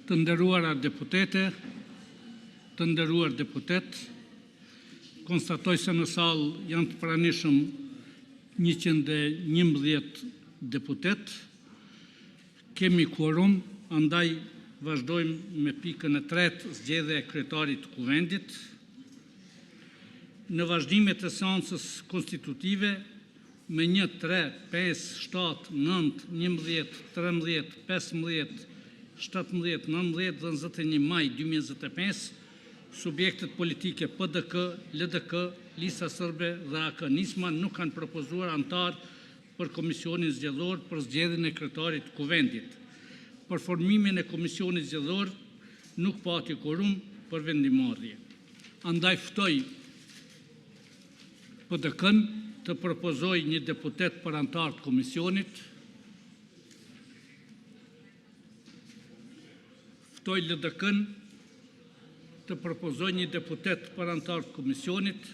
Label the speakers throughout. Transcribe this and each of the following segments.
Speaker 1: Të nderuara deputete, të nderuar deputet, konstatoj se në salë janë të pranishëm 111 deputet, kemi quorum, andaj vazhdojmë me pikën e tretë, zgjedhja e kryetarit të kuvendit. Në vazhdimet e seancës konstitutive, me 1, 3, 5, 7, 9, 11, 13, 15, 17, 19 dhe 21 maj 2025, subjektet politike PDK, LDK, Lista Sërbe dhe AK Nisma nuk kanë propozuar antar për komisionin zgjedhor për zgjedhjen e kryetarit të kuvendit. Për formimin e komisionit zgjedhor nuk pati quorum për vendimarrje. Andaj ftoj PDK-n të propozoj një deputet për antar të komisionit, ftoj LDK-n të propozoj një deputet për antar të komisionit,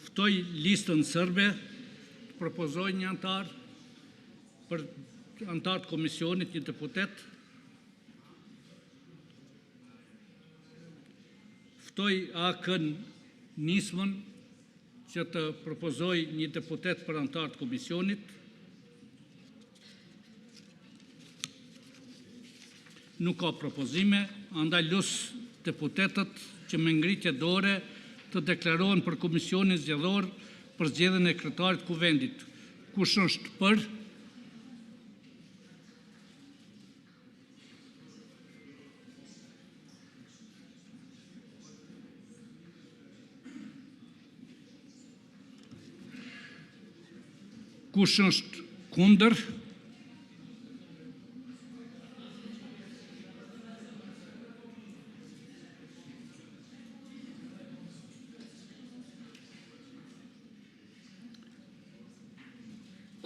Speaker 1: ftoj Listën Sërbe të propozoj një antar për antar të komisionit, një deputet, ftoj AK Nismën që të propozoj një deputet për antar të komisionit. Nuk ka propozime, andaj lus deputetët që me ngritje dore të deklarohen për komisionin zgjedhor për zgjedhjen e kryetarit të kuvendit. Kush është për? Kush është kundër?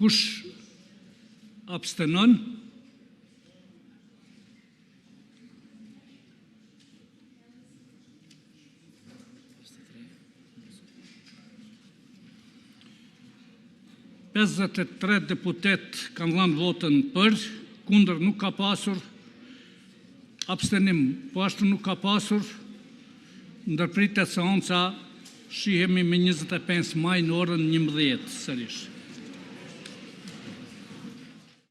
Speaker 1: Kush abstenon? Pesëdhjetë deputet kanë dhënë votën për, kundër nuk ka pasur, abstenim po ashtu nuk ka pasur, ndërpritet seanca shihemi me 25 maj në orën 11 sërish.